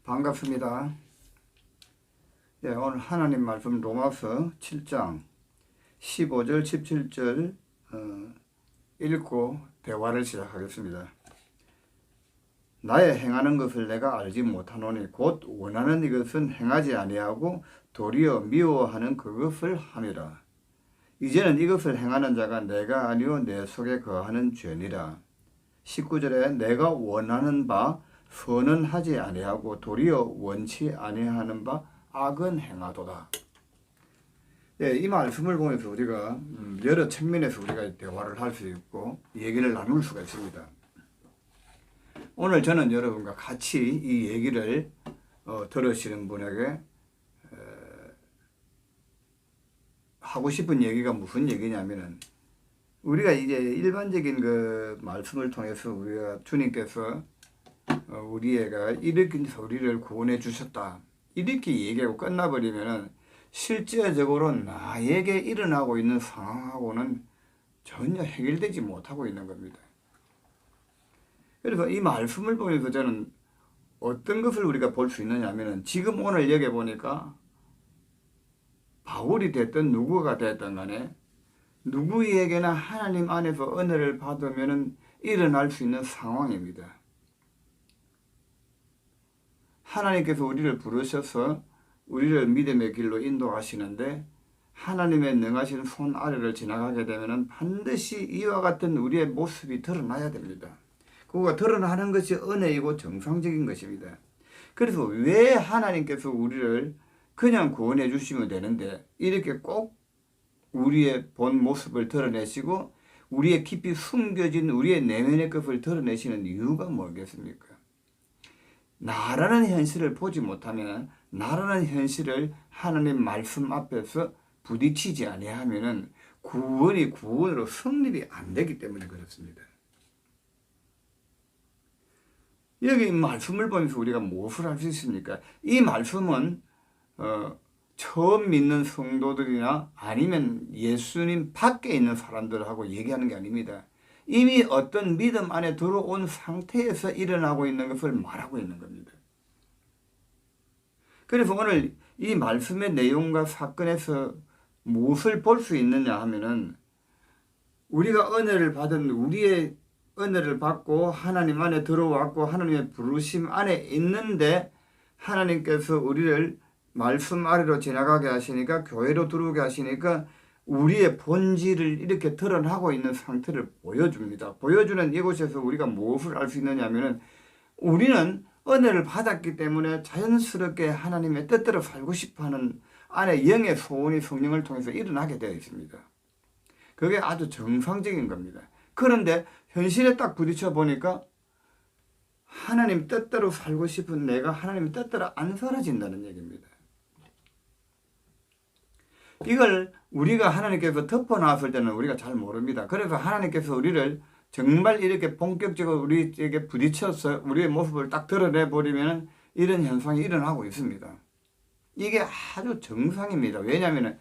반갑습니다. 네, 오늘 하나님 말씀 로마서 7장 15절 17절 읽고 대화를 시작하겠습니다. 나의 행하는 것을 내가 알지 못하노니 곧 원하는 이것은 행하지 아니하고 도리어 미워하는 그것을 함이라. 이제는 이것을 행하는 자가 내가 아니오 내 속에 거하는 죄니라. 19절에 내가 원하는 바 선은 하지 아니하고 도리어 원치 아니하는 바 악은 행하도다. 네, 이 말씀을 보면서 우리가 여러 측면에서 우리가 대화를 할 수 있고 얘기를 나눌 수가 있습니다. 오늘 저는 여러분과 같이 이 얘기를 들으시는 분에게 하고 싶은 얘기가 무슨 얘기냐면은 우리가 이제 일반적인 그 말씀을 통해서 우리가 주님께서 우리가 이렇게 우리를 구원해 주셨다 이렇게 얘기하고 끝나버리면은 실제적으로 나에게 일어나고 있는 상황하고는 전혀 해결되지 못하고 있는 겁니다. 그래서 이 말씀을 보면서 저는 어떤 것을 우리가 볼 수 있느냐 하면은 지금 오늘 여기 보니까 바울이 됐든 누구가 됐든 간에 누구에게나 하나님 안에서 은혜를 받으면은 일어날 수 있는 상황입니다. 하나님께서 우리를 부르셔서 우리를 믿음의 길로 인도하시는데 하나님의 능하신 손 아래를 지나가게 되면 반드시 이와 같은 우리의 모습이 드러나야 됩니다. 그거가 드러나는 것이 은혜이고 정상적인 것입니다. 그래서 왜 하나님께서 우리를 그냥 구원해 주시면 되는데 이렇게 꼭 우리의 본 모습을 드러내시고 우리의 깊이 숨겨진 우리의 내면의 것을 드러내시는 이유가 뭐겠습니까? 나라는 현실을 보지 못하면 나라는 현실을 하나님 말씀 앞에서 부딪히지 아니하면은 구원이 구원으로 성립이 안 되기 때문에 그렇습니다. 여기 말씀을 보면서 우리가 무엇을 할 수 있습니까? 이 말씀은 처음 믿는 성도들이나 아니면 예수님 밖에 있는 사람들하고 얘기하는 게 아닙니다. 이미 어떤 믿음 안에 들어온 상태에서 일어나고 있는 것을 말하고 있는 겁니다. 그래서 오늘 이 말씀의 내용과 사건에서 무엇을 볼 수 있느냐 하면은 우리가 은혜를 받은 우리의 은혜를 받고 하나님 안에 들어왔고 하나님의 부르심 안에 있는데 하나님께서 우리를 말씀 아래로 지나가게 하시니까 교회로 들어오게 하시니까 우리의 본질을 이렇게 드러나고 있는 상태를 보여줍니다. 보여주는 이곳에서 우리가 무엇을 알 수 있느냐 하면은 우리는 은혜를 받았기 때문에 자연스럽게 하나님의 뜻대로 살고 싶어하는 안에 영의 소원이 성령을 통해서 일어나게 되어 있습니다. 그게 아주 정상적인 겁니다. 그런데 현실에 딱 부딪혀 보니까 하나님 뜻대로 살고 싶은 내가 하나님 뜻대로 안 살아진다는 얘기입니다. 이걸 우리가 하나님께서 덮어놨을 때는 우리가 잘 모릅니다. 그래서 하나님께서 우리를 정말 이렇게 본격적으로 우리에게 부딪혀서 우리의 모습을 딱 드러내버리면 이런 현상이 일어나고 있습니다. 이게 아주 정상입니다. 왜냐하면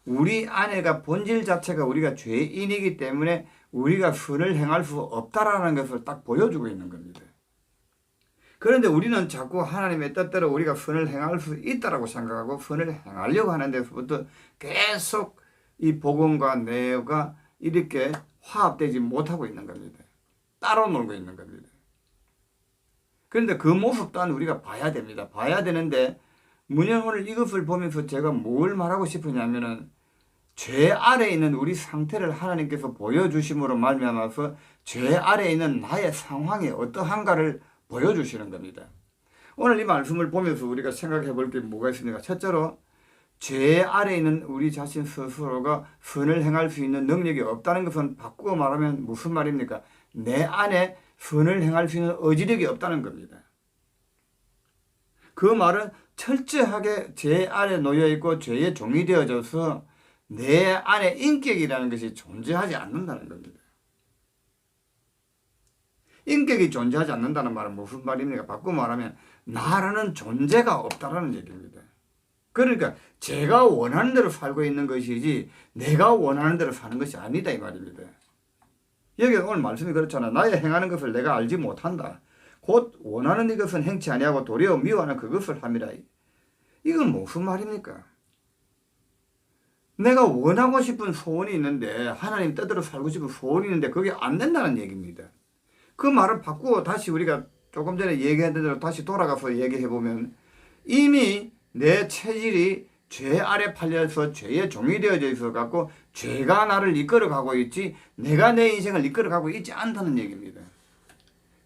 우리 안에가 본질 자체가 우리가 죄인이기 때문에 우리가 선을 행할 수 없다라는 것을 딱 보여주고 있는 겁니다. 그런데 우리는 자꾸 하나님의 뜻대로 우리가 선을 행할 수 있다라고 생각하고 선을 행하려고 하는 데서부터 계속 이 복음과 내가 이렇게 화합되지 못하고 있는 겁니다. 따로 놀고 있는 겁니다. 그런데 그 모습 또한 우리가 봐야 됩니다. 봐야 되는데 문현 오늘 이것을 보면서 제가 뭘 말하고 싶으냐면은 죄 아래에 있는 우리 상태를 하나님께서 보여주심으로 말미암아서 죄 아래에 있는 나의 상황이 어떠한가를 보여주시는 겁니다. 오늘 이 말씀을 보면서 우리가 생각해 볼 게 뭐가 있습니까? 첫째로 죄 아래에 있는 우리 자신 스스로가 선을 행할 수 있는 능력이 없다는 것은 바꾸어 말하면 무슨 말입니까? 내 안에 선을 행할 수 있는 의지력이 없다는 겁니다. 그 말은 철저하게 죄 아래 놓여 있고 죄의 종이 되어져서 내 안에 인격이라는 것이 존재하지 않는다는 겁니다. 인격이 존재하지 않는다는 말은 무슨 말입니까? 바꾸어 말하면 나라는 존재가 없다라는 얘기입니다. 그러니까 제가 원하는 대로 살고 있는 것이지 내가 원하는 대로 사는 것이 아니다 이 말입니다. 여기 오늘 말씀이 그렇잖아. 나의 행하는 것을 내가 알지 못한다. 곧 원하는 이것은 행치 아니하고 도리어 미워하는 그것을 함이라. 이건 무슨 말입니까? 내가 원하고 싶은 소원이 있는데, 하나님 뜻대로 살고 싶은 소원이 있는데 그게 안 된다는 얘기입니다. 그 말을 바꾸고 다시 우리가 조금 전에 얘기했던 대로 다시 돌아가서 얘기해 보면, 이미 내 체질이 죄 아래 팔려서 죄의 종이 되어져 있어 갖고 죄가 나를 이끌어 가고 있지 내가 내 인생을 이끌어 가고 있지 않다는 얘기입니다.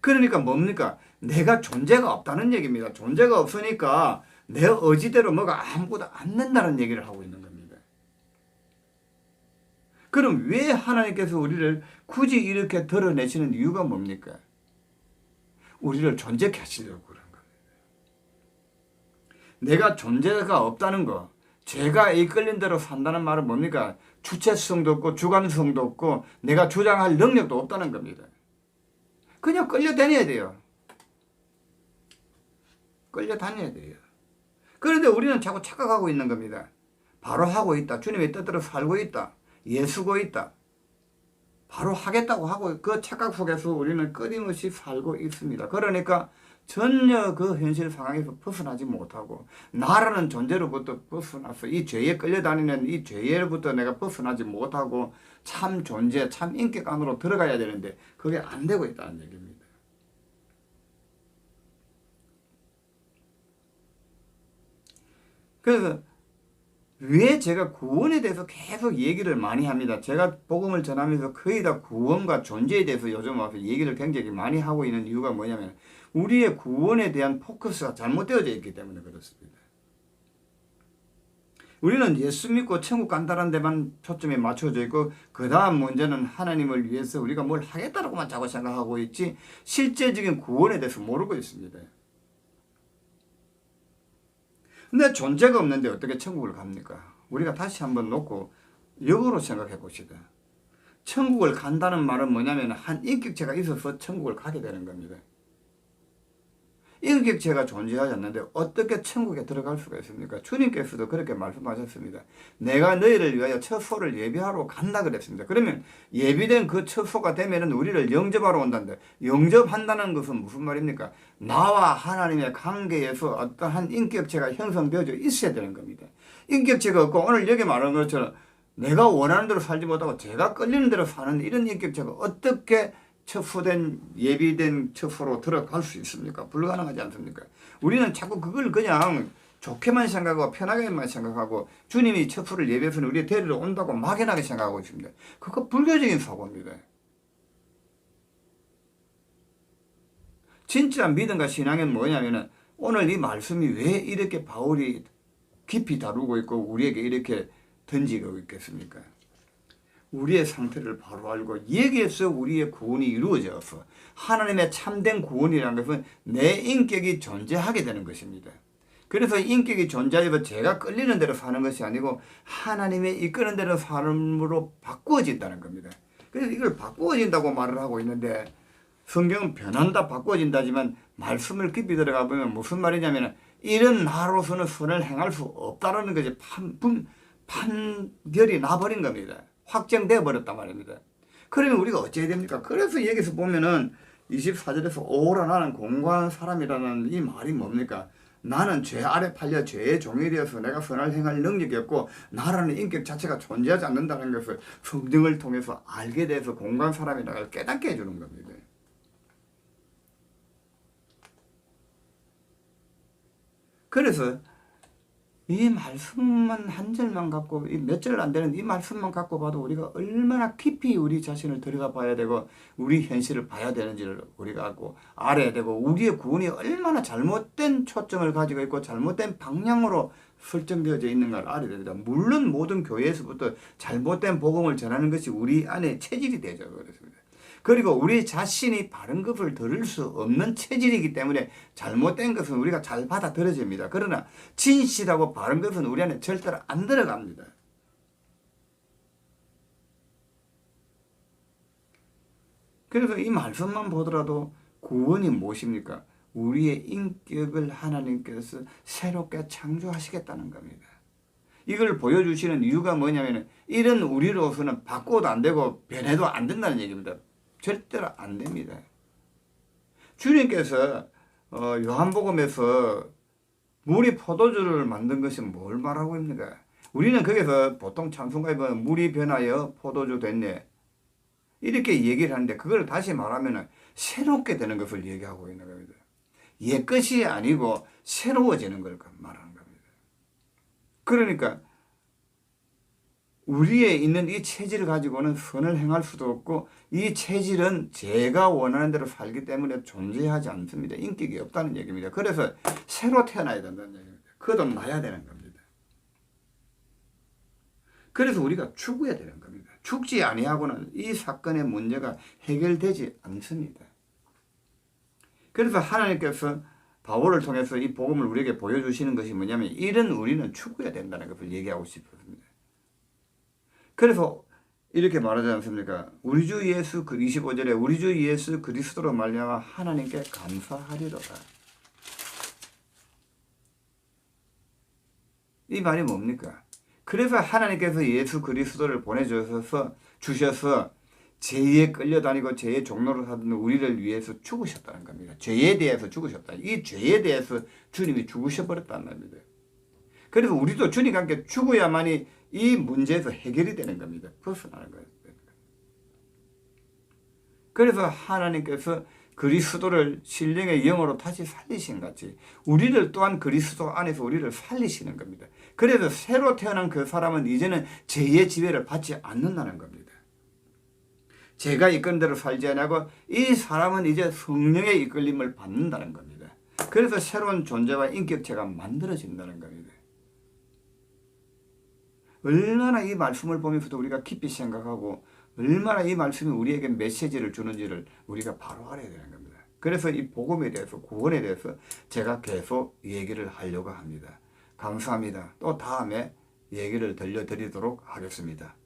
그러니까 뭡니까? 내가 존재가 없다는 얘기입니다. 존재가 없으니까 내 의지대로 뭐가 아무것도 안 된다는 얘기를 하고 있는 겁니다. 그럼 왜 하나님께서 우리를 굳이 이렇게 드러내시는 이유가 뭡니까? 우리를 존재케 하시려고 그런 겁니다. 내가 존재가 없다는 거, 제가 이끌린 대로 산다는 말은 뭡니까? 주체성도 없고 주관성도 없고 내가 주장할 능력도 없다는 겁니다. 그냥 끌려다녀야 돼요. 끌려다녀야 돼요. 그런데 우리는 자꾸 착각하고 있는 겁니다. 바로 하고 있다. 주님의 뜻대로 살고 있다. 예수고 있다. 바로 하겠다고 하고 그 착각 속에서 우리는 끊임없이 살고 있습니다. 그러니까 전혀 그 현실 상황에서 벗어나지 못하고 나라는 존재로부터 벗어나서 이 죄에 끌려다니는 이 죄로부터 내가 벗어나지 못하고 참 존재, 참 인격 안으로 들어가야 되는데 그게 안 되고 있다는 얘기입니다. 그래서 왜 제가 구원에 대해서 계속 얘기를 많이 합니다. 제가 복음을 전하면서 거의 다 구원과 존재에 대해서 요즘 와서 얘기를 굉장히 많이 하고 있는 이유가 뭐냐면 우리의 구원에 대한 포커스가 잘못되어져 있기 때문에 그렇습니다. 우리는 예수 믿고 천국 간다는 데만 초점이 맞춰져 있고 그 다음 문제는 하나님을 위해서 우리가 뭘 하겠다라고만 자꾸 생각하고 있지 실제적인 구원에 대해서 모르고 있습니다. 근데 존재가 없는데 어떻게 천국을 갑니까? 우리가 다시 한번 놓고 역으로 생각해 봅시다. 천국을 간다는 말은 뭐냐면 한 인격체가 있어서 천국을 가게 되는 겁니다. 인격체가 존재하지 않는데 어떻게 천국에 들어갈 수가 있습니까? 주님께서도 그렇게 말씀하셨습니다. 내가 너희를 위하여 처소를 예비하러 간다 그랬습니다. 그러면 예비된 그 처소가 되면은 우리를 영접하러 온다는데 영접한다는 것은 무슨 말입니까? 나와 하나님의 관계에서 어떠한 인격체가 형성되어져 있어야 되는 겁니다. 인격체가 없고 오늘 여기 말하는 것처럼 내가 원하는 대로 살지 못하고 제가 끌리는 대로 사는 이런 인격체가 어떻게 처소된 예비된 처소로 들어갈 수 있습니까? 불가능하지 않습니까? 우리는 자꾸 그걸 그냥 좋게만 생각하고 편하게만 생각하고 주님이 처소를 예비해서 우리 데리러 온다고 막연하게 생각하고 있습니다. 그거 불교적인 사고입니다. 진짜 믿음과 신앙은 뭐냐면은 오늘 이 말씀이 왜 이렇게 바울이 깊이 다루고 있고 우리에게 이렇게 던지고 있겠습니까? 우리의 상태를 바로 알고 여기에서 우리의 구원이 이루어져서 하나님의 참된 구원이라는 것은 내 인격이 존재하게 되는 것입니다. 그래서 인격이 존재하여 제가 끌리는 대로 사는 것이 아니고 하나님의 이끄는 대로 삶으로 바꾸어진다는 겁니다. 그래서 이걸 바꾸어진다고 말을 하고 있는데 성경은 변한다 바꾸어진다지만 말씀을 깊이 들어가 보면 무슨 말이냐면 이런 나로서는 선을 행할 수 없다는 것이 판결이 나버린 겁니다. 확정되어 버렸단 말입니다. 그러면 우리가 어찌해야 됩니까? 그래서 여기서 보면은 24절에서 오라 나는 공고한 사람이라는 이 말이 뭡니까? 나는 죄 아래 팔려 죄의 종이 되어서 내가 선을 행할 능력이 없고 나라는 인격 자체가 존재하지 않는다는 것을 성경을 통해서 알게 돼서 공고한 사람이라고 깨닫게 해주는 겁니다. 그래서 이 말씀만 한 절만 갖고 몇 절 안 되는 이 말씀만 갖고 봐도 우리가 얼마나 깊이 우리 자신을 들어가 봐야 되고 우리 현실을 봐야 되는지를 우리가 알고 알아야 되고 우리의 구원이 얼마나 잘못된 초점을 가지고 있고 잘못된 방향으로 설정되어져 있는가를 알아야 됩니다. 물론 모든 교회에서부터 잘못된 복음을 전하는 것이 우리 안에 체질이 되죠. 그렇습니다. 그리고 우리 자신이 바른 것을 들을 수 없는 체질이기 때문에 잘못된 것은 우리가 잘 받아들여집니다. 그러나 진실하고 바른 것은 우리 안에 절대로 안 들어갑니다. 그래서 이 말씀만 보더라도 구원이 무엇입니까? 우리의 인격을 하나님께서 새롭게 창조하시겠다는 겁니다. 이걸 보여주시는 이유가 뭐냐면 이런 우리로서는 바꿔도 안 되고 변해도 안 된다는 얘기입니다. 절대로 안 됩니다. 주님께서 요한복음에서 물이 포도주를 만든 것이 뭘 말하고 있는가? 우리는 거기서 보통 찬송가에 보면 물이 변하여 포도주 됐네. 이렇게 얘기를 하는데 그걸 다시 말하면 새롭게 되는 것을 얘기하고 있는 겁니다. 옛것이 아니고 새로워지는 걸 말하는 겁니다. 그러니까 우리에 있는 이 체질을 가지고는 선을 행할 수도 없고 이 체질은 제가 원하는 대로 살기 때문에 존재하지 않습니다. 인격이 없다는 얘기입니다. 그래서 새로 태어나야 된다는 얘기입니다. 거듭나야 되는 겁니다. 그래서 우리가 죽어야 되는 겁니다. 죽지 아니하고는 이 사건의 문제가 해결되지 않습니다. 그래서 하나님께서 바울을 통해서 이 복음을 우리에게 보여주시는 것이 뭐냐면 이런 우리는 죽어야 된다는 것을 얘기하고 싶습니다. 그래서 이렇게 말하지 않습니까? 우리 주 예수 25절에 우리 주 예수 그리스도로 말미암아 하나님께 감사하리로다. 이 말이 뭡니까? 그래서 하나님께서 예수 그리스도를 주셔서 죄에 끌려다니고 죄의 종로로 사는 우리를 위해서 죽으셨다는 겁니다. 죄에 대해서 죽으셨다. 이 죄에 대해서 주님이 죽으셔버렸다는 겁니다. 그래서 우리도 주님과 함께 죽어야만이 이 문제에서 해결이 되는 겁니다. 벗어나는 거예요. 그래서 하나님께서 그리스도를 신령의 영으로 다시 살리신 같이 우리를 또한 그리스도 안에서 우리를 살리시는 겁니다. 그래서 새로 태어난 그 사람은 이제는 죄의 지배를 받지 않는다는 겁니다. 제가 이끄는 대로 살지 않고 이 사람은 이제 성령의 이끌림을 받는다는 겁니다. 그래서 새로운 존재와 인격체가 만들어진다는 겁니다. 얼마나 이 말씀을 보면서도 우리가 깊이 생각하고 얼마나 이 말씀이 우리에게 메시지를 주는지를 우리가 바로 알아야 되는 겁니다. 그래서 이 복음에 대해서 구원에 대해서 제가 계속 얘기를 하려고 합니다. 감사합니다. 또 다음에 얘기를 들려드리도록 하겠습니다.